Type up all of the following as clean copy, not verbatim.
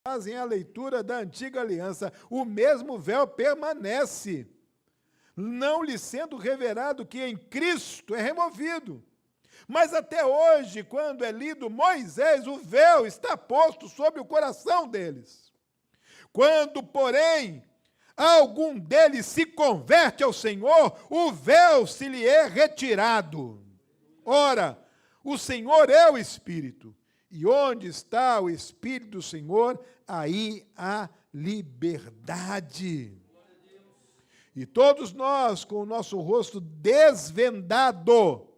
fazem a leitura da antiga aliança, o mesmo véu permanece, não lhe sendo revelado que em Cristo é removido. Mas até hoje, quando é lido Moisés, o véu está posto sobre o coração deles. Quando, porém, algum deles se converte ao Senhor, o véu se lhe é retirado. Ora, o Senhor é o Espírito, e onde está o Espírito do Senhor, aí há liberdade. E todos nós, com o nosso rosto desvendado,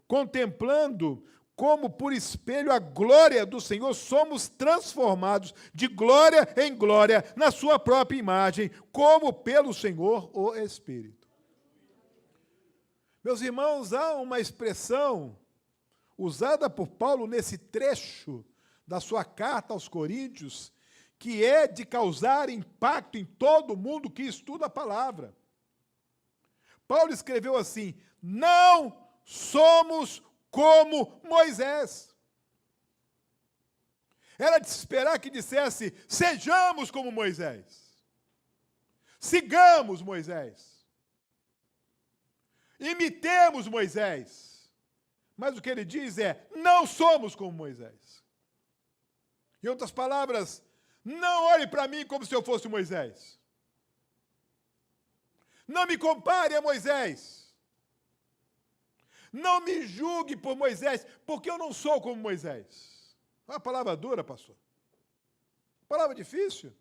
contemplando como por espelho a glória do Senhor, somos transformados de glória em glória na sua própria imagem, como pelo Senhor o Espírito. Meus irmãos, há uma expressão usada por Paulo nesse trecho da sua carta aos Coríntios, que é de causar impacto em todo mundo que estuda a palavra. Paulo escreveu assim: não somos como Moisés. Era de se esperar que dissesse: sejamos como Moisés, sigamos Moisés, imitemos Moisés. Mas o que ele diz é: não somos como Moisés. Em outras palavras, não olhe para mim como se eu fosse Moisés. Não me compare a Moisés. Não me julgue por Moisés, porque eu não sou como Moisés. É uma palavra dura, pastor. Palavra difícil.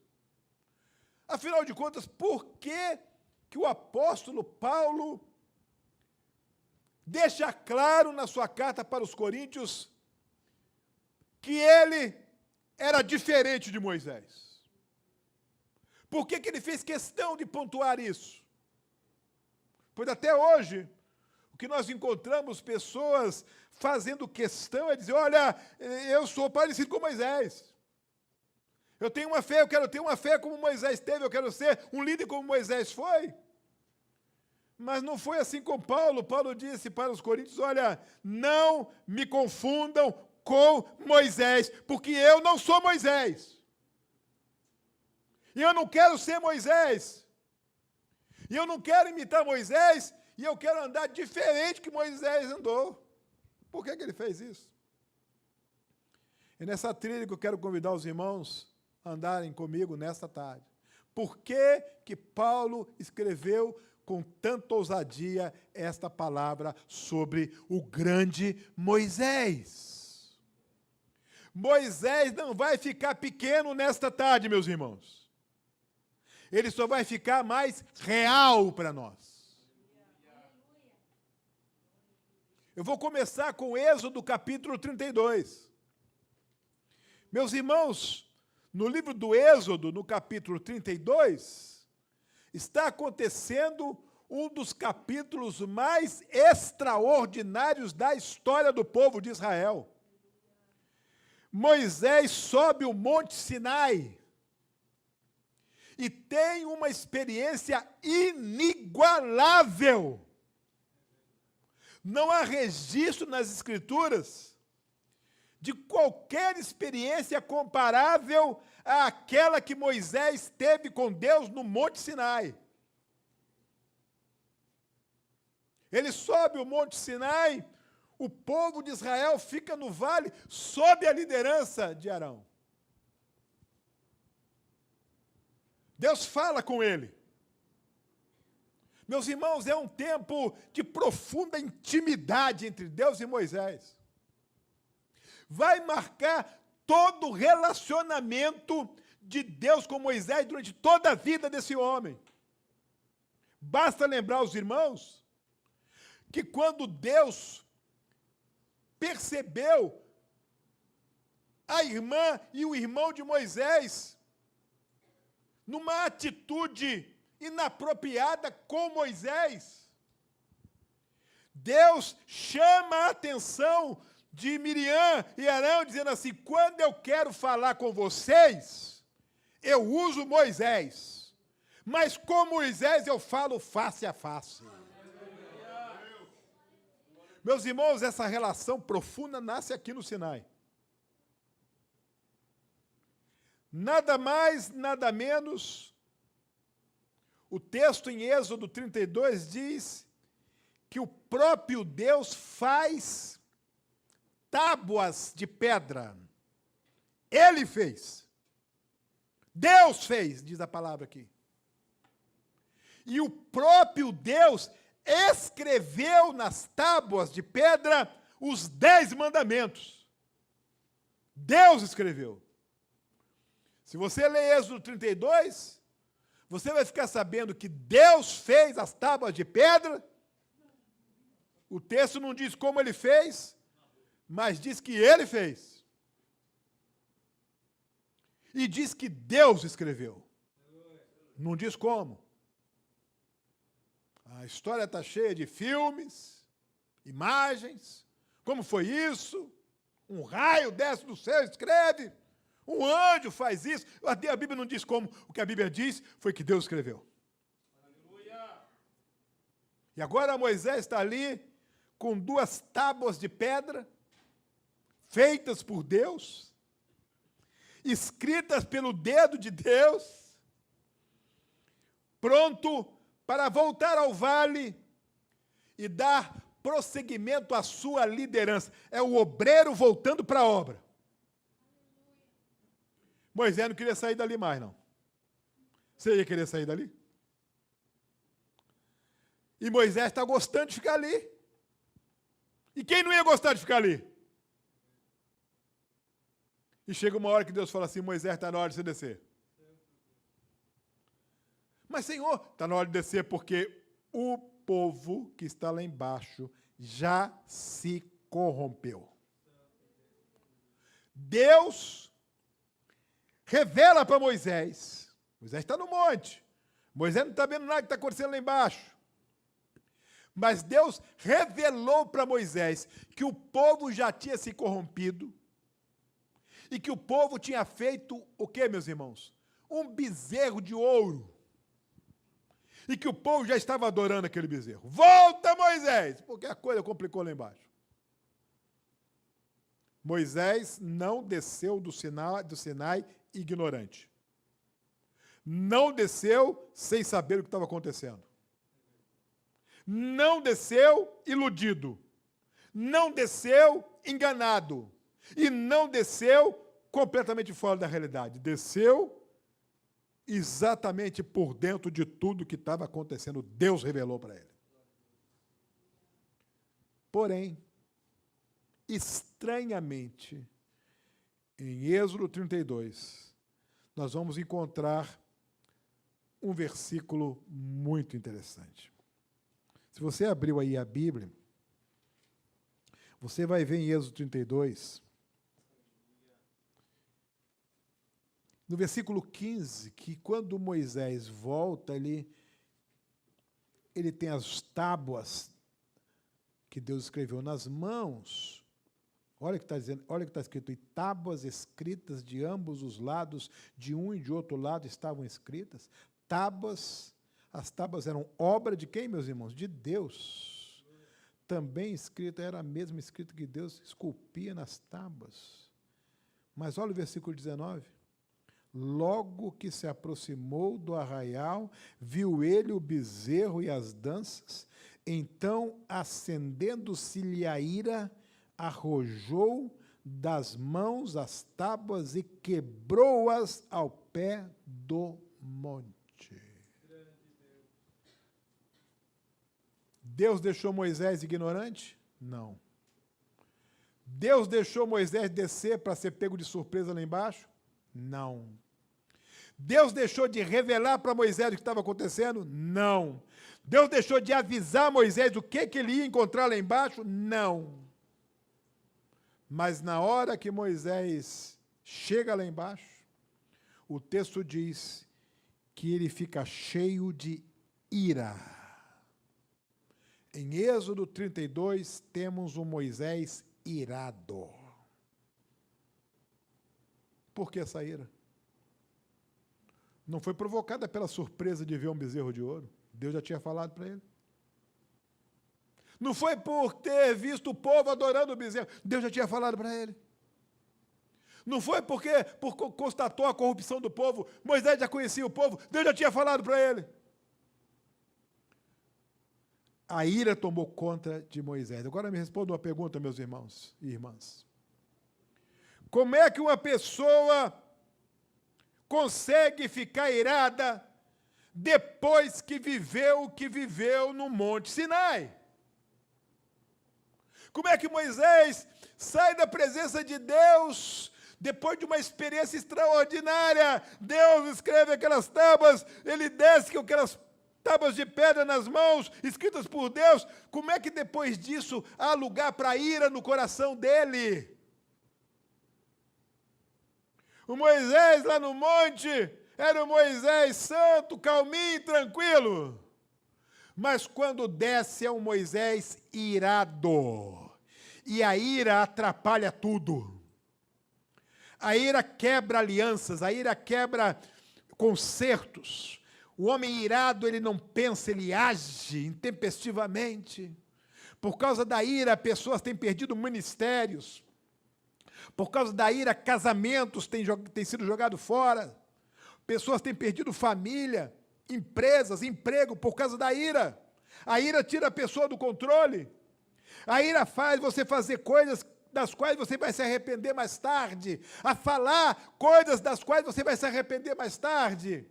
Afinal de contas, por que o apóstolo Paulo deixa claro na sua carta para os Coríntios que ele era diferente de Moisés? Por que ele fez questão de pontuar isso? Pois até hoje, o que nós encontramos pessoas fazendo questão é dizer: olha, eu sou parecido com Moisés. Eu tenho uma fé, eu quero ter uma fé como Moisés teve, eu quero ser um líder como Moisés foi. Mas não foi assim com Paulo. Paulo disse para os coríntios: olha, não me confundam com Moisés, porque eu não sou Moisés. E eu não quero ser Moisés. E eu não quero imitar Moisés, e eu quero andar diferente que Moisés andou. Por que ele fez isso? É nessa trilha que eu quero convidar os irmãos a andarem comigo nesta tarde. Por que Paulo escreveu com tanta ousadia esta palavra sobre o grande Moisés? Moisés não vai ficar pequeno nesta tarde, meus irmãos. Ele só vai ficar mais real para nós. Eu vou começar com Êxodo capítulo 32. Meus irmãos, no livro do Êxodo, no capítulo 32, está acontecendo um dos capítulos mais extraordinários da história do povo de Israel. Moisés sobe o Monte Sinai e tem uma experiência inigualável. Não há registro nas Escrituras de qualquer experiência comparável àquela que Moisés teve com Deus no Monte Sinai. Ele sobe o Monte Sinai, o povo de Israel fica no vale, sob a liderança de Arão. Deus fala com ele. Meus irmãos, é um tempo de profunda intimidade entre Deus e Moisés. Vai marcar todo o relacionamento de Deus com Moisés durante toda a vida desse homem. Basta lembrar aos irmãos que quando Deus percebeu a irmã e o irmão de Moisés numa atitude inapropriada com Moisés, Deus chama a atenção de Miriam e Arão, dizendo assim: quando eu quero falar com vocês, eu uso Moisés, mas com Moisés eu falo face a face. Meus irmãos, essa relação profunda nasce aqui no Sinai. Nada mais, nada menos, o texto em Êxodo 32 diz que o próprio Deus faz tábuas de pedra. Ele fez. Deus fez, diz a palavra aqui. E o próprio Deus escreveu nas tábuas de pedra os 10 mandamentos. Deus escreveu. Se você ler Êxodo 32, você vai ficar sabendo que Deus fez as tábuas de pedra. O texto não diz como ele fez, mas diz que ele fez. E diz que Deus escreveu. Não diz como. A história está cheia de filmes, imagens. Como foi isso? Um raio desce do céu e escreve. Um anjo faz isso. A Bíblia não diz como. O que a Bíblia diz foi que Deus escreveu. Aleluia. E agora Moisés está ali com 2 tábuas de pedra, feitas por Deus, escritas pelo dedo de Deus, pronto para voltar ao vale e dar prosseguimento à sua liderança. É o obreiro voltando para a obra. Moisés não queria sair dali mais, não. Você ia querer sair dali? E Moisés está gostando de ficar ali. E quem não ia gostar de ficar ali? E chega uma hora que Deus fala assim, Moisés, está na hora de você descer. Mas, Senhor, está na hora de descer porque o povo que está lá embaixo já se corrompeu. Deus revela para Moisés. Moisés está no monte. Moisés não está vendo nada que está acontecendo lá embaixo. Mas Deus revelou para Moisés que o povo já tinha se corrompido e que o povo tinha feito o quê, meus irmãos? Um bezerro de ouro. E que o povo já estava adorando aquele bezerro. Volta, Moisés! Porque a coisa complicou lá embaixo. Moisés não desceu do Sinai ignorante. Não desceu sem saber o que estava acontecendo. Não desceu iludido. Não desceu enganado. E não desceu completamente fora da realidade. Desceu exatamente por dentro de tudo que estava acontecendo. Deus revelou para ele. Porém, estranhamente, em Êxodo 32, nós vamos encontrar um versículo muito interessante. Se você abriu aí a Bíblia, você vai ver em Êxodo 32, no versículo 15, que quando Moisés volta, ele tem as tábuas que Deus escreveu nas mãos. Olha o que está dizendo, olha o que está escrito, e tábuas escritas de ambos os lados, de um e de outro lado estavam escritas. Tábuas, as tábuas eram obra de quem, meus irmãos? De Deus. Também escrita, era a mesma escrita que Deus esculpia nas tábuas. Mas olha o versículo 19. Logo que se aproximou do arraial, viu ele o bezerro e as danças, então, acendendo-se-lhe a ira, arrojou das mãos as tábuas e quebrou-as ao pé do monte. Deus deixou Moisés ignorante? Não. Deus deixou Moisés descer para ser pego de surpresa lá embaixo? Não. Deus deixou de revelar para Moisés o que estava acontecendo? Não. Deus deixou de avisar Moisés o que ele ia encontrar lá embaixo? Não. Mas na hora que Moisés chega lá embaixo, o texto diz que ele fica cheio de ira. Em Êxodo 32, temos um Moisés irado. Por que essa ira? Não foi provocada pela surpresa de ver um bezerro de ouro. Deus já tinha falado para ele. Não foi por ter visto o povo adorando o bezerro. Deus já tinha falado para ele. Não foi porque constatou a corrupção do povo. Moisés já conhecia o povo, Deus já tinha falado para ele. A ira tomou conta de Moisés. Agora me responda uma pergunta, meus irmãos e irmãs. Como é que uma pessoa consegue ficar irada depois que viveu o que viveu no Monte Sinai? Como é que Moisés sai da presença de Deus depois de uma experiência extraordinária? Deus escreve aquelas tábuas, ele desce com aquelas tábuas de pedra nas mãos, escritas por Deus. Como é que depois disso há lugar para ira no coração dele? O Moisés lá no monte era um Moisés santo, calminho, tranquilo. Mas quando desce é um Moisés irado. E a ira atrapalha tudo. A ira quebra alianças, a ira quebra concertos. O homem irado, ele não pensa, ele age intempestivamente. Por causa da ira, pessoas têm perdido ministérios. Por causa da ira, casamentos têm sido jogados fora. Pessoas têm perdido família, empresas, emprego, por causa da ira. A ira tira a pessoa do controle. A ira faz você fazer coisas das quais você vai se arrepender mais tarde. A falar coisas das quais você vai se arrepender mais tarde.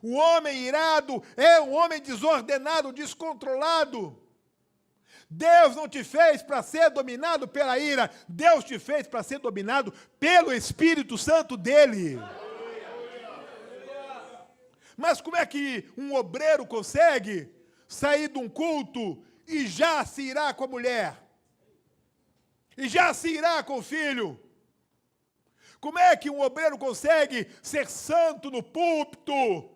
O homem irado é um homem desordenado, descontrolado. Deus não te fez para ser dominado pela ira. Deus te fez para ser dominado pelo Espírito Santo dele. Mas como é que um obreiro consegue sair de um culto e já se irá com a mulher? E já se irá com o filho? Como é que um obreiro consegue ser santo no púlpito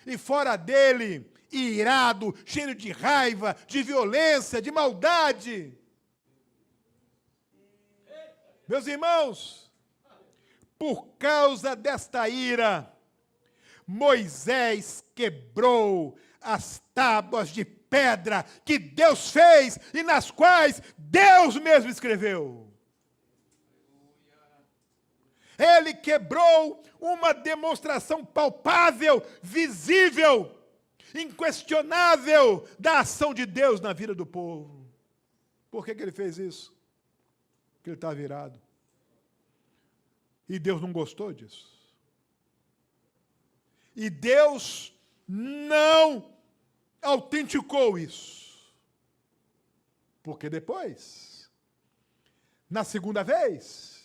e fora dele, irado, cheio de raiva, de violência, de maldade? Meus irmãos, por causa desta ira, Moisés quebrou as tábuas de pedra que Deus fez e nas quais Deus mesmo escreveu. Ele quebrou uma demonstração palpável, visível, inquestionável da ação de Deus na vida do povo. Por que ele fez isso? Porque ele estava irado. E Deus não gostou disso. E Deus não autenticou isso. Porque depois, na segunda vez,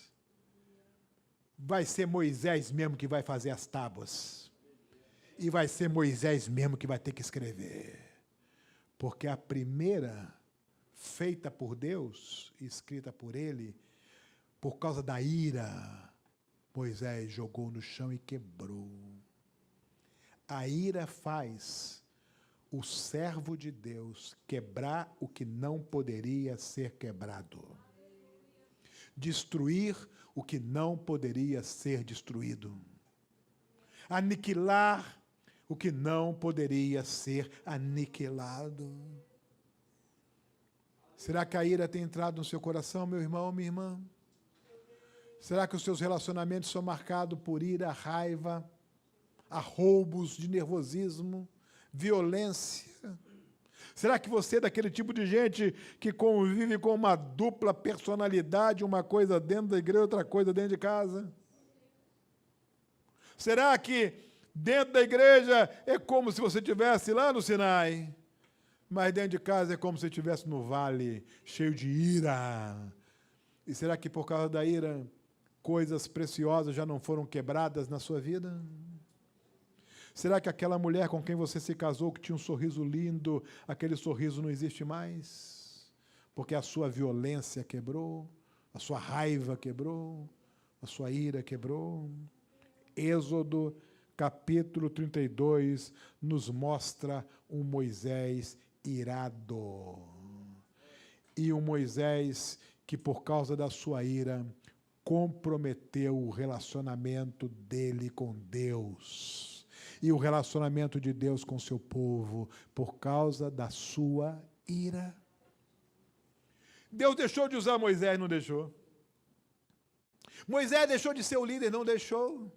vai ser Moisés mesmo que vai fazer as tábuas. E vai ser Moisés mesmo que vai ter que escrever. Porque a primeira, feita por Deus, escrita por ele, por causa da ira, Moisés jogou no chão e quebrou. A ira faz o servo de Deus quebrar o que não poderia ser quebrado. Destruir o que não poderia ser destruído. Aniquilar o que não poderia ser aniquilado. Será que a ira tem entrado no seu coração, meu irmão, minha irmã? Será que os seus relacionamentos são marcados por ira, raiva, a roubos de nervosismo, violência? Será que você é daquele tipo de gente que convive com uma dupla personalidade, uma coisa dentro da igreja, outra coisa dentro de casa? Será que dentro da igreja é como se você estivesse lá no Sinai, mas dentro de casa é como se estivesse no vale, cheio de ira? E será que por causa da ira, coisas preciosas já não foram quebradas na sua vida? Será que aquela mulher com quem você se casou, que tinha um sorriso lindo, aquele sorriso não existe mais? Porque a sua violência quebrou, a sua raiva quebrou, a sua ira quebrou. Êxodo, capítulo 32, nos mostra um Moisés irado. E um Moisés que, por causa da sua ira, comprometeu o relacionamento dele com Deus. E o relacionamento de Deus com seu povo, por causa da sua ira. Deus deixou de usar Moisés, não deixou? Moisés deixou de ser o líder? Não deixou.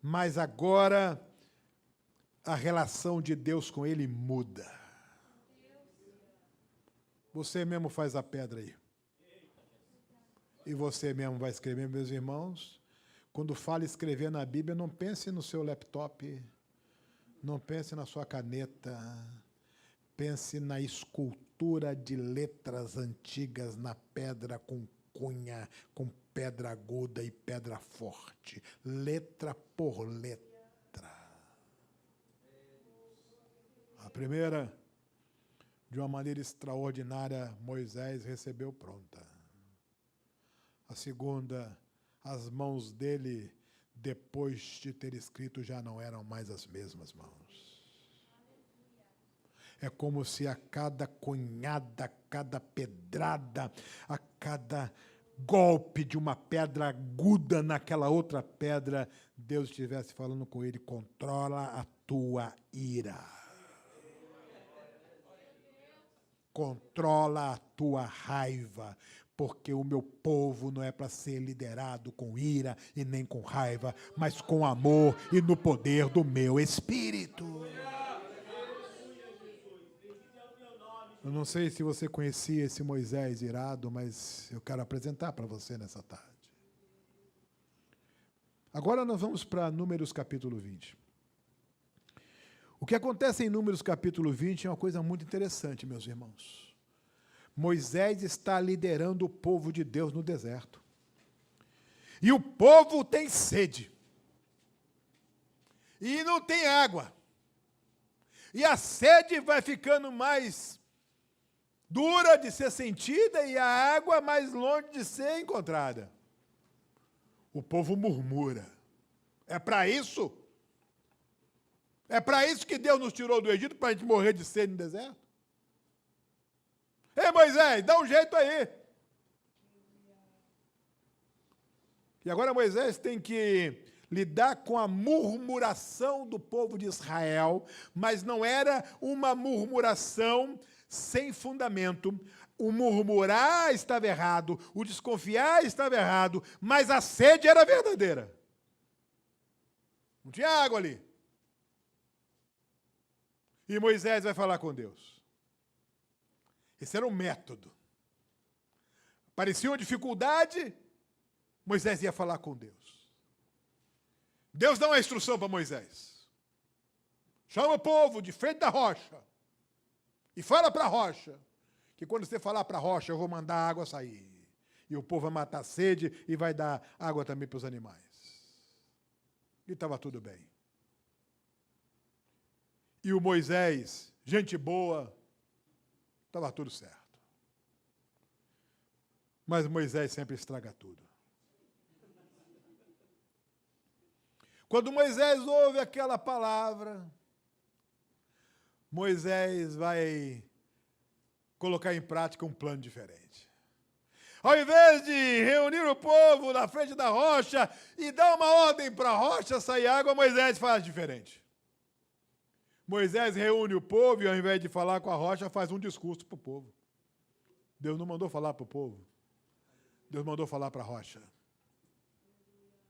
Mas agora a relação de Deus com ele muda. Você mesmo faz a pedra aí. E você mesmo vai escrever, meus irmãos. Quando fala escrever na Bíblia, não pense no seu laptop, não pense na sua caneta, pense na escultura de letras antigas na pedra com cunha, com pedra aguda e pedra forte, letra por letra. A primeira, de uma maneira extraordinária, Moisés recebeu pronta. A segunda, as mãos dele, depois de ter escrito, já não eram mais as mesmas mãos. É como se a cada cunhada, a cada pedrada, a cada golpe de uma pedra aguda naquela outra pedra, Deus estivesse falando com ele: controla a tua ira. Controla a tua raiva, porque o meu povo não é para ser liderado com ira e nem com raiva, mas com amor e no poder do meu Espírito. Eu não sei se você conhecia esse Moisés irado, mas eu quero apresentar para você nessa tarde. Agora nós vamos para Números capítulo 20. O que acontece em Números capítulo 20 é uma coisa muito interessante, meus irmãos. Moisés está liderando o povo de Deus no deserto. E o povo tem sede. E não tem água. E a sede vai ficando mais dura de ser sentida e a água mais longe de ser encontrada. O povo murmura. É para isso? É para isso que Deus nos tirou do Egito, para a gente morrer de sede no deserto? Ei, Moisés, dá um jeito aí. E agora Moisés tem que lidar com a murmuração do povo de Israel, mas não era uma murmuração sem fundamento. O murmurar estava errado, o desconfiar estava errado, mas a sede era verdadeira. Não tinha água ali. E Moisés vai falar com Deus. Esse era o método. Parecia uma dificuldade, Moisés ia falar com Deus. Deus dá uma instrução para Moisés. Chama o povo de frente da rocha e fala para a rocha que quando você falar para a rocha, eu vou mandar a água sair. E o povo vai matar a sede e vai dar água também para os animais. E estava tudo bem. E o Moisés, gente boa, estava tudo certo. Mas Moisés sempre estraga tudo. Quando Moisés ouve aquela palavra, Moisés vai colocar em prática um plano diferente. Ao invés de reunir o povo na frente da rocha e dar uma ordem para a rocha sair água, Moisés faz diferente. Moisés reúne o povo e, ao invés de falar com a rocha, faz um discurso para o povo. Deus não mandou falar para o povo. Deus mandou falar para a rocha.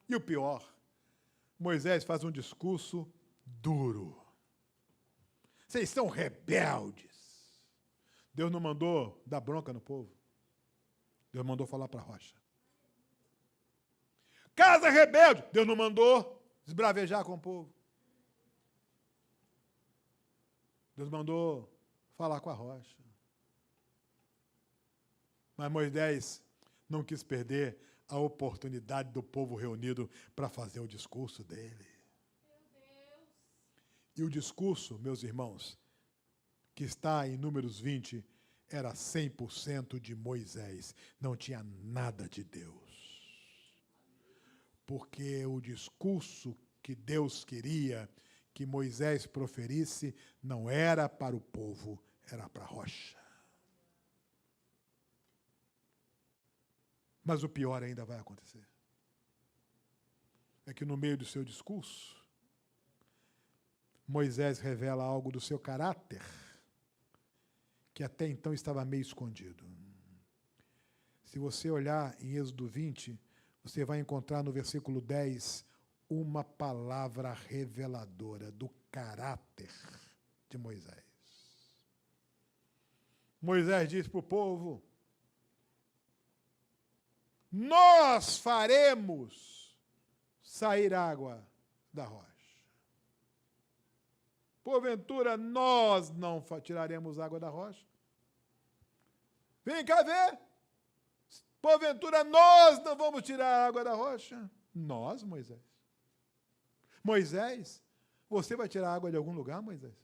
E o pior, Moisés faz um discurso duro. Vocês são rebeldes. Deus não mandou dar bronca no povo. Deus mandou falar para a rocha. Casa rebelde. Deus não mandou esbravejar com o povo. Deus mandou falar com a rocha. Mas Moisés não quis perder a oportunidade do povo reunido para fazer o discurso dele. E o discurso, meus irmãos, que está em Números 20, era 100% de Moisés. Não tinha nada de Deus. Porque o discurso que Deus queria que Moisés proferisse não era para o povo, era para a rocha. Mas o pior ainda vai acontecer. É que no meio do seu discurso, Moisés revela algo do seu caráter, que até então estava meio escondido. Se você olhar em Êxodo 20, você vai encontrar no versículo 10 uma palavra reveladora do caráter de Moisés. Moisés disse para o povo: nós faremos sair água da rocha. Porventura, nós não tiraremos água da rocha? Vem cá ver. Porventura, nós não vamos tirar a água da rocha? Nós, Moisés. Moisés, você vai tirar água de algum lugar, Moisés?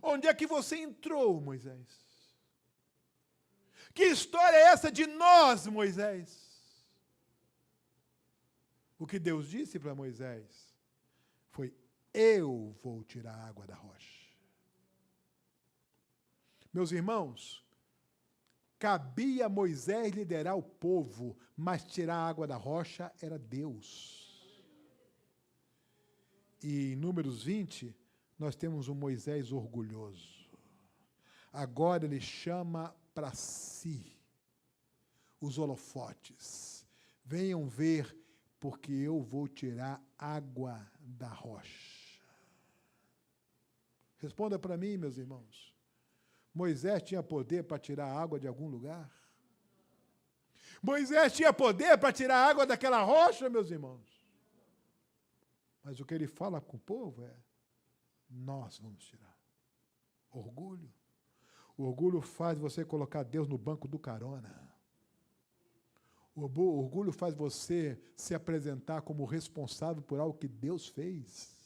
Onde é que você entrou, Moisés? Que história é essa de nós, Moisés? O que Deus disse para Moisés foi: eu vou tirar a água da rocha. Meus irmãos, cabia a Moisés liderar o povo, mas tirar a água da rocha era Deus. E em Números 20, nós temos um Moisés orgulhoso. Agora ele chama para si os holofotes. Venham ver, porque eu vou tirar água da rocha. Responda para mim, meus irmãos. Moisés tinha poder para tirar água de algum lugar? Moisés tinha poder para tirar água daquela rocha, meus irmãos? Mas o que ele fala com o povo é: nós vamos tirar. Orgulho. O orgulho faz você colocar Deus no banco do carona. O orgulho faz você se apresentar como responsável por algo que Deus fez.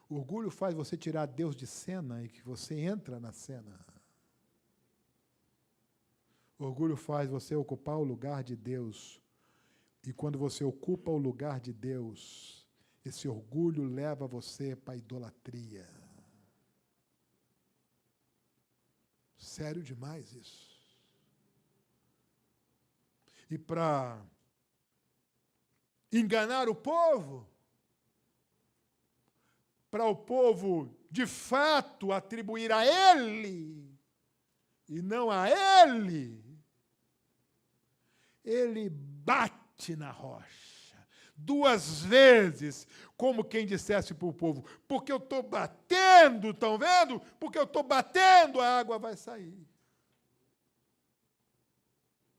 O orgulho faz você tirar Deus de cena e que você entra na cena. O orgulho faz você ocupar o lugar de Deus. E quando você ocupa o lugar de Deus, esse orgulho leva você para a idolatria. Sério demais isso. E para enganar o povo, para o povo de fato atribuir a ele e não a ele, ele bate na rocha 2 vezes, como quem dissesse para o povo: porque eu estou batendo, estão vendo? Porque eu estou batendo, a água vai sair.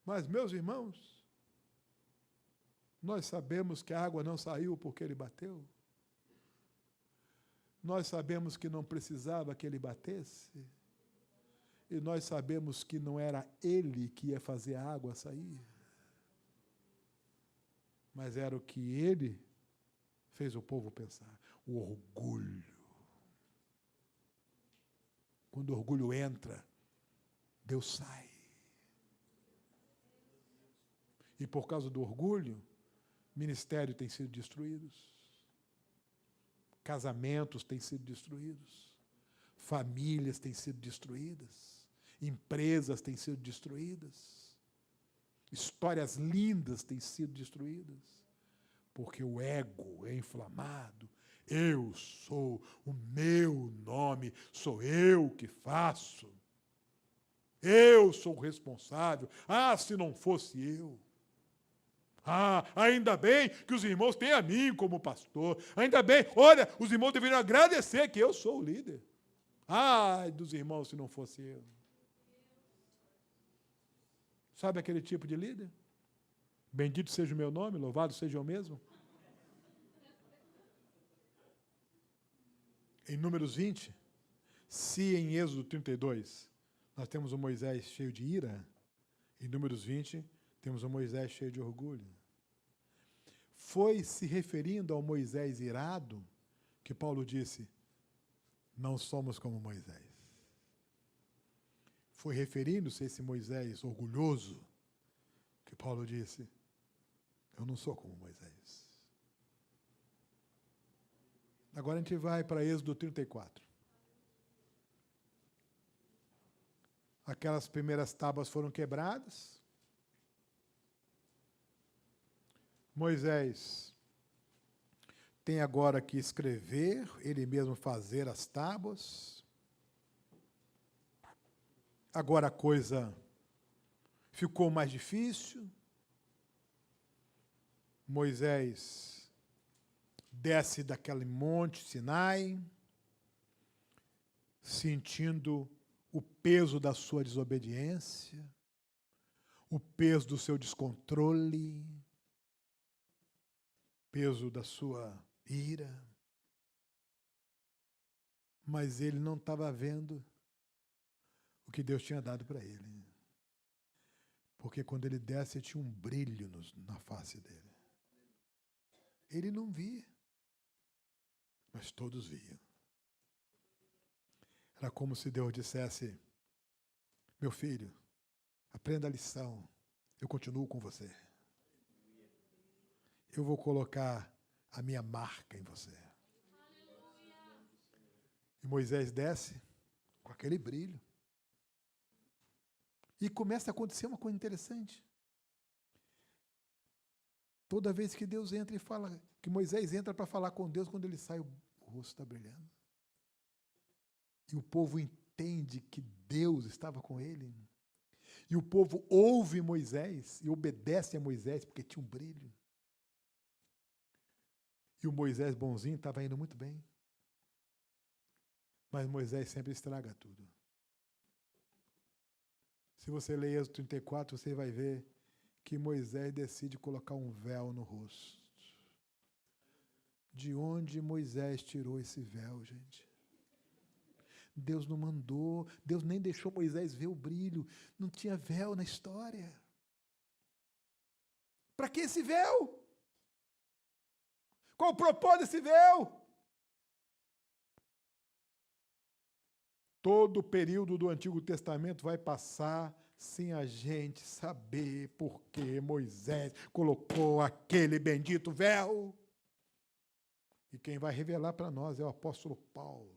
Mas, meus irmãos, nós sabemos que a água não saiu porque ele bateu. Nós sabemos que não precisava que ele batesse. E nós sabemos que não era ele que ia fazer a água sair. Mas era o que ele fez o povo pensar. O orgulho. Quando o orgulho entra, Deus sai. E por causa do orgulho, ministérios têm sido destruídos. Casamentos têm sido destruídos. Famílias têm sido destruídas. Empresas têm sido destruídas. Histórias lindas têm sido destruídas. Porque o ego é inflamado. Eu sou, o meu nome, sou eu que faço. Eu sou o responsável. Ah, se não fosse eu. Ah, ainda bem que os irmãos têm a mim como pastor. Ainda bem, olha, os irmãos deveriam agradecer que eu sou o líder. Ai dos irmãos se não fosse eu. Sabe aquele tipo de líder? Bendito seja o meu nome, louvado seja eu mesmo. Em Números 20, se em Êxodo 32 nós temos um Moisés cheio de ira, em Números 20 temos um Moisés cheio de orgulho. Foi se referindo ao Moisés irado que Paulo disse: não somos como Moisés. Foi referindo-se a esse Moisés orgulhoso que Paulo disse: eu não sou como Moisés. Agora a gente vai para Êxodo 34. Aquelas primeiras tábuas foram quebradas. Moisés tem agora que escrever, ele mesmo fazer as tábuas. Agora a coisa ficou mais difícil. Moisés desce daquele monte Sinai, sentindo o peso da sua desobediência, o peso do seu descontrole, peso da sua ira. Mas ele não estava vendo o que Deus tinha dado para ele. Porque quando ele desce, tinha um brilho na face dele. Ele não via, mas todos viam. Era como se Deus dissesse: meu filho, aprenda a lição, eu continuo com você. Eu vou colocar a minha marca em você. E Moisés desce com aquele brilho. E começa a acontecer uma coisa interessante. Toda vez que Deus entra e fala, que Moisés entra para falar com Deus, quando ele sai, o rosto está brilhando. E o povo entende que Deus estava com ele. E o povo ouve Moisés e obedece a Moisés porque tinha um brilho. E o Moisés bonzinho estava indo muito bem. Mas Moisés sempre estraga tudo. Se você ler Êxodo 34, você vai ver que Moisés decide colocar um véu no rosto. De onde Moisés tirou esse véu, gente? Deus não mandou, Deus nem deixou Moisés ver o brilho. Não tinha véu na história. Para que esse véu? Qual o propósito desse véu? Todo o período do Antigo Testamento vai passar sem a gente saber por que Moisés colocou aquele bendito véu. E quem vai revelar para nós é o apóstolo Paulo,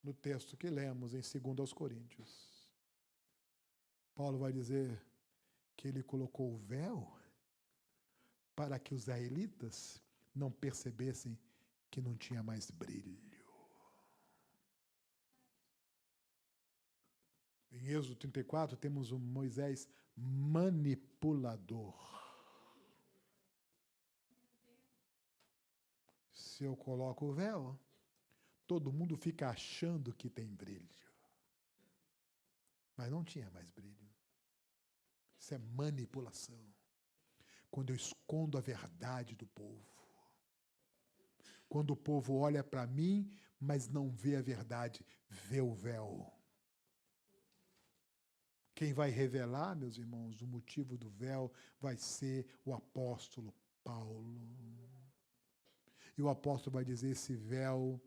no texto que lemos em 2 Coríntios. Paulo vai dizer que ele colocou o véu para que os israelitas não percebessem que não tinha mais brilho. Em Êxodo 34, temos um Moisés manipulador. Se eu coloco o véu, todo mundo fica achando que tem brilho. Mas não tinha mais brilho. Isso é manipulação. Quando eu escondo a verdade do povo. Quando o povo olha para mim, mas não vê a verdade, vê o véu. Quem vai revelar, meus irmãos, o motivo do véu vai ser o apóstolo Paulo. E o apóstolo vai dizer: esse véu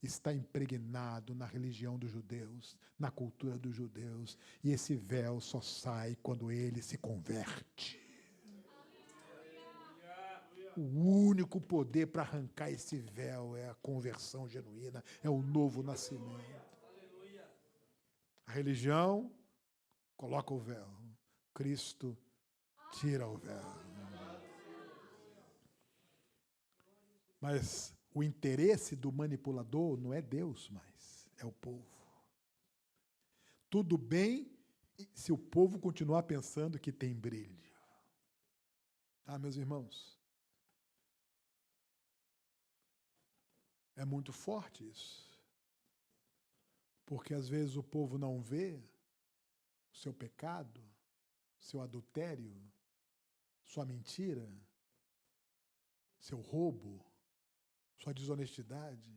está impregnado na religião dos judeus, na cultura dos judeus, e esse véu só sai quando ele se converte. O único poder para arrancar esse véu é a conversão genuína, é o novo nascimento. A religião coloca o véu. Cristo tira o véu. Mas o interesse do manipulador não é Deus mais, é o povo. Tudo bem se o povo continuar pensando que tem brilho. Ah, meus irmãos, é muito forte isso. Porque às vezes o povo não vê o seu pecado, seu adultério, sua mentira, seu roubo, sua desonestidade,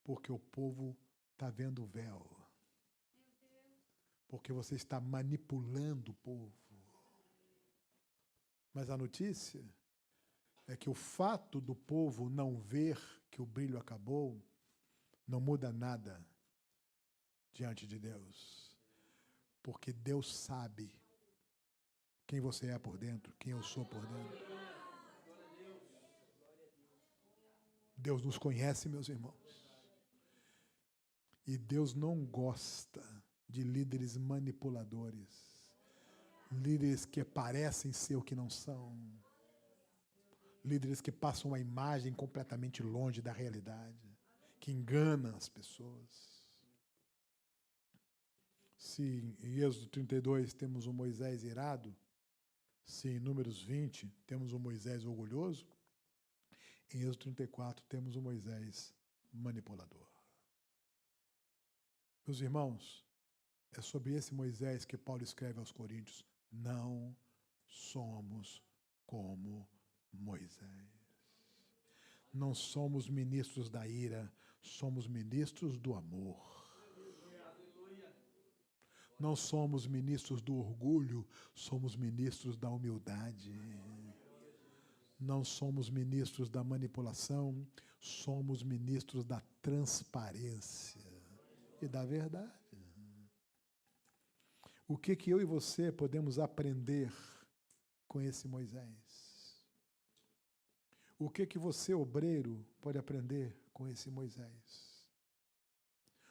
porque o povo está vendo o véu. Porque você está manipulando o povo. Mas a notícia é que o fato do povo não ver que o brilho acabou não muda nada diante de Deus. Porque Deus sabe quem você é por dentro, quem eu sou por dentro. Deus nos conhece, meus irmãos. E Deus não gosta de líderes manipuladores. Líderes que parecem ser o que não são. Líderes que passam uma imagem completamente longe da realidade. Que enganam as pessoas. Se em Êxodo 32 temos um Moisés irado, Se em Números 20 temos um Moisés orgulhoso, em Êxodo 34 temos um Moisés manipulador. Meus irmãos, é sobre esse Moisés que Paulo escreve aos Coríntios: não somos como Moisés. Não somos ministros da ira, somos ministros do amor. Não somos ministros do orgulho, somos ministros da humildade. Não somos ministros da manipulação, somos ministros da transparência e da verdade. O que eu e você podemos aprender com esse Moisés? O que você, obreiro, pode aprender com esse Moisés?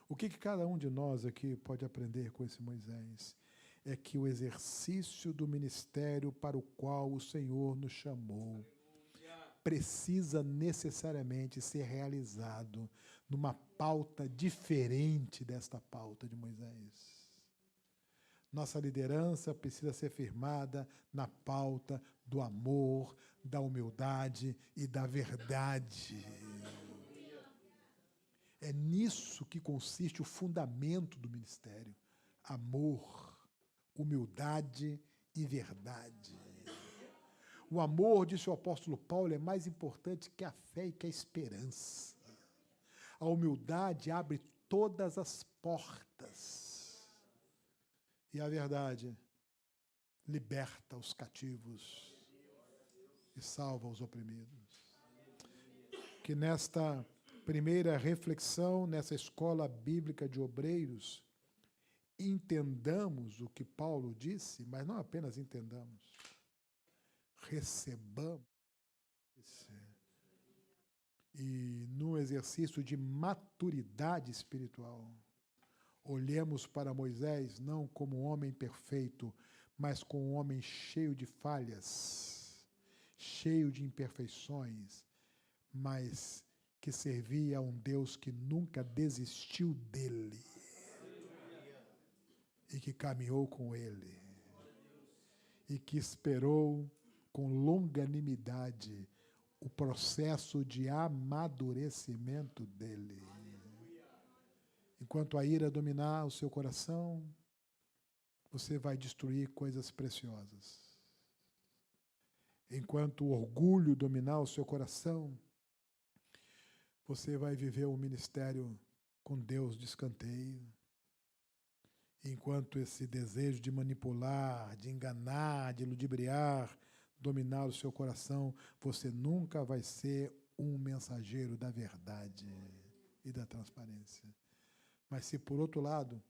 O que cada um de nós aqui pode aprender com esse Moisés? É que o exercício do ministério para o qual o Senhor nos chamou precisa necessariamente ser realizado numa pauta diferente desta pauta de Moisés. Nossa liderança precisa ser firmada na pauta do amor, da humildade e da verdade. É nisso que consiste o fundamento do ministério: amor, humildade e verdade. O amor, disse o apóstolo Paulo, é mais importante que a fé e que a esperança. A humildade abre todas as portas. E a verdade liberta os cativos e salva os oprimidos. Que nesta primeira reflexão, nessa escola bíblica de obreiros, entendamos o que Paulo disse, mas não apenas entendamos, recebamos. E no exercício de maturidade espiritual, olhemos para Moisés não como um homem perfeito, mas como um homem cheio de falhas, cheio de imperfeições, mas que servia a um Deus que nunca desistiu dele e que caminhou com ele e que esperou com longanimidade o processo de amadurecimento dele. Enquanto a ira dominar o seu coração, você vai destruir coisas preciosas. Enquanto o orgulho dominar o seu coração, você vai viver um ministério com Deus de escanteio. Enquanto esse desejo de manipular, de enganar, de ludibriar, dominar o seu coração, você nunca vai ser um mensageiro da verdade e da transparência. Mas se, por outro lado,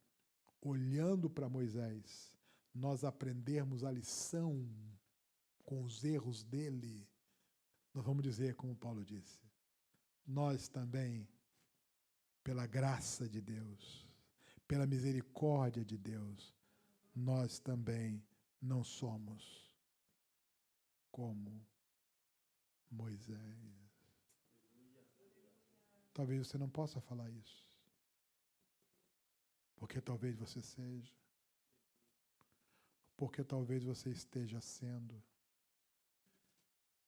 olhando para Moisés, nós aprendermos a lição com os erros dele, nós vamos dizer, como Paulo disse, nós também, pela graça de Deus, pela misericórdia de Deus, nós também não somos como Moisés. Talvez você não possa falar isso, porque talvez você seja, porque talvez você esteja sendo.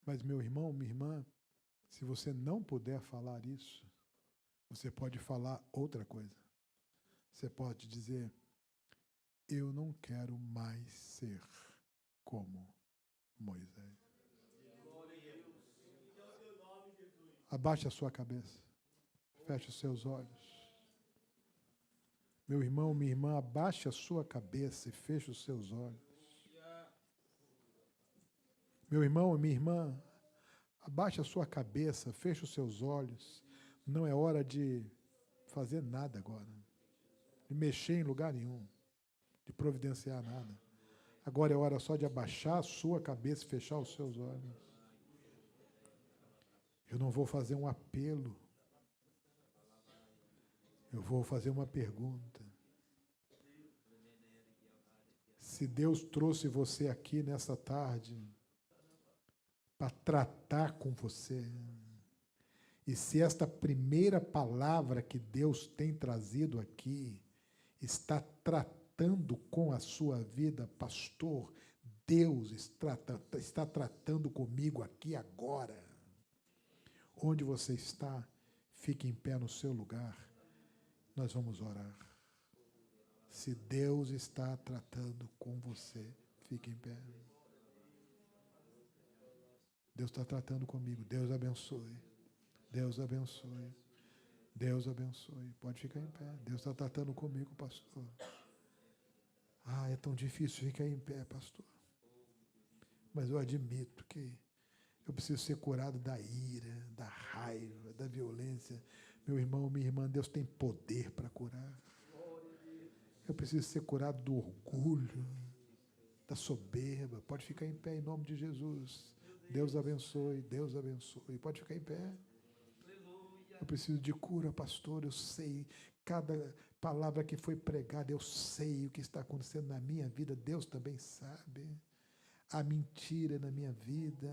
Mas, meu irmão, minha irmã, se você não puder falar isso, você pode falar outra coisa. Você pode dizer: eu não quero mais ser como Moisés. Abaixe a sua cabeça. Feche os seus olhos. Meu irmão, minha irmã, abaixe a sua cabeça e feche os seus olhos. Meu irmão, minha irmã, abaixe a sua cabeça, feche os seus olhos. Não é hora de fazer nada agora, de mexer em lugar nenhum, de providenciar nada. Agora é hora só de abaixar a sua cabeça e fechar os seus olhos. Eu não vou fazer um apelo. Eu vou fazer uma pergunta. Se Deus trouxe você aqui nessa tarde para tratar com você, e se esta primeira palavra que Deus tem trazido aqui está tratando com a sua vida, pastor, Deus está tratando comigo aqui agora. Onde você está, fique em pé no seu lugar. Nós vamos orar. Se Deus está tratando com você, fique em pé. Deus está tratando comigo. Deus abençoe. Deus abençoe. Deus abençoe. Pode ficar em pé. Deus está tratando comigo, pastor. Ah, é tão difícil ficar em pé, pastor. Mas eu admito que eu preciso ser curado da ira, da raiva, da violência. Meu irmão, minha irmã, Deus tem poder para curar. Eu preciso ser curado do orgulho, da soberba. Pode ficar em pé em nome de Jesus. Deus abençoe, Deus abençoe. Pode ficar em pé. Eu preciso de cura, pastor. Eu sei, cada palavra que foi pregada, eu sei o que está acontecendo na minha vida. Deus também sabe. A mentira na minha vida.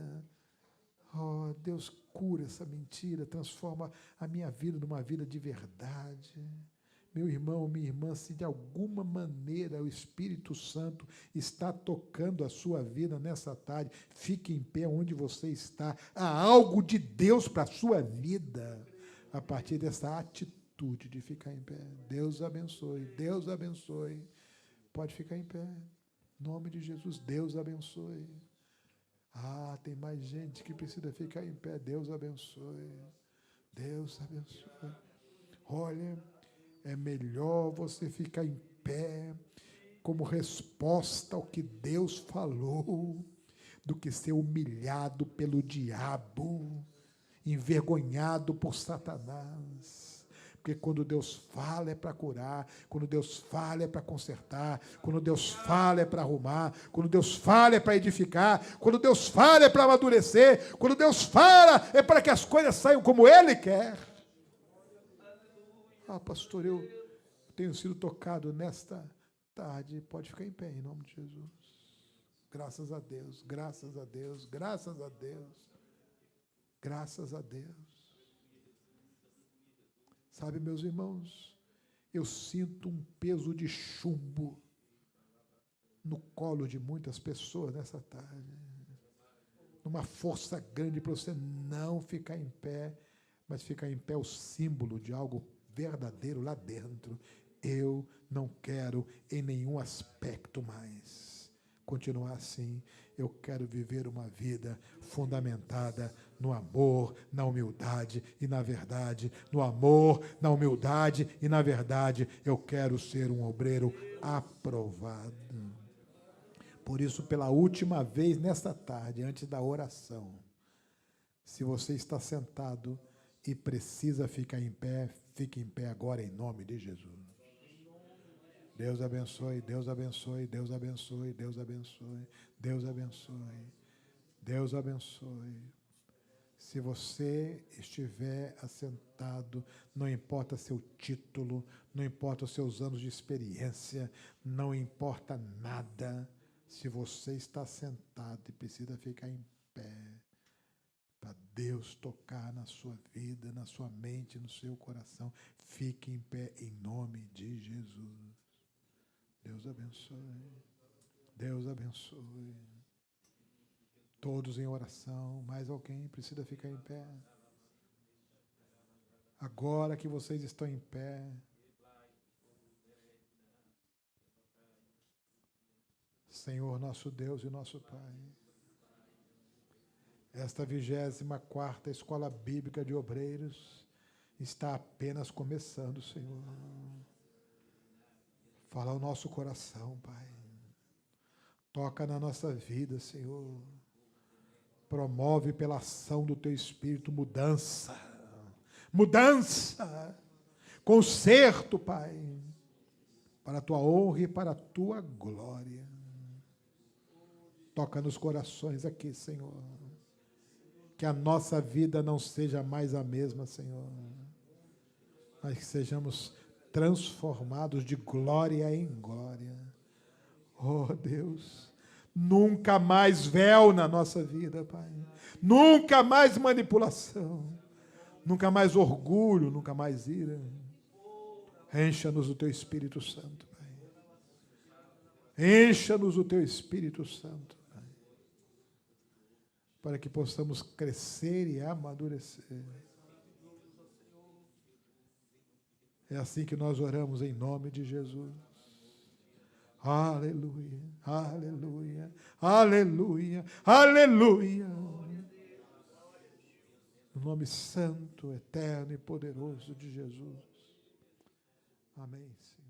Oh, Deus cura essa mentira, transforma a minha vida numa vida de verdade. Meu irmão, minha irmã, se de alguma maneira o Espírito Santo está tocando a sua vida nessa tarde, fique em pé onde você está. Há algo de Deus para a sua vida a partir dessa atitude de ficar em pé. Deus abençoe, Deus abençoe. Pode ficar em pé. Em nome de Jesus, Deus abençoe. Ah, tem mais gente que precisa ficar em pé. Deus abençoe. Deus abençoe. Olha, é melhor você ficar em pé como resposta ao que Deus falou do que ser humilhado pelo diabo, envergonhado por Satanás. Porque quando Deus fala é para curar, quando Deus fala é para consertar, quando Deus fala é para arrumar, quando Deus fala é para edificar, quando Deus fala é para amadurecer, quando Deus fala é para que as coisas saiam como Ele quer. Ah, pastor, eu tenho sido tocado nesta tarde. Pode ficar em pé em nome de Jesus. Graças a Deus, graças a Deus, graças a Deus, graças a Deus. Sabe, meus irmãos, eu sinto um peso de chumbo no colo de muitas pessoas nessa tarde. Uma força grande para você não ficar em pé, mas ficar em pé é o símbolo de algo verdadeiro lá dentro. Eu não quero em nenhum aspecto mais continuar assim. Eu quero viver uma vida fundamentada no amor, na humildade e na verdade. No amor, na humildade e na verdade. Eu quero ser um obreiro aprovado. Por isso, pela última vez nesta tarde, antes da oração, se você está sentado e precisa ficar em pé, fique em pé agora em nome de Jesus. Deus abençoe, Deus abençoe, Deus abençoe, Deus abençoe, Deus abençoe, Deus abençoe. Se você estiver assentado, não importa seu título, não importa os seus anos de experiência, não importa nada. Se você está sentado e precisa ficar em pé, para Deus tocar na sua vida, na sua mente, no seu coração, fique em pé em nome de Jesus. Deus abençoe. Deus abençoe. Todos em oração. Mais alguém precisa ficar em pé? Agora que vocês estão em pé, Senhor nosso Deus e nosso Pai, esta 24ª Escola Bíblica de Obreiros está apenas começando, Senhor. Fala ao nosso coração, Pai. Toca na nossa vida, Senhor. Promove pela ação do Teu Espírito mudança. Mudança. Conserto, Pai. Para a Tua honra e para a Tua glória. Toca nos corações aqui, Senhor. Que a nossa vida não seja mais a mesma, Senhor. Mas que sejamos transformados de glória em glória. Oh, Deus, nunca mais véu na nossa vida, Pai. Nunca mais manipulação. Nunca mais orgulho, nunca mais ira. Encha-nos do Teu Espírito Santo, Pai. Encha-nos do Teu Espírito Santo, Pai. para que possamos crescer e amadurecer. É assim que nós oramos em nome de Jesus. Aleluia, aleluia, aleluia, aleluia. No nome santo, eterno e poderoso de Jesus. Amém, Senhor.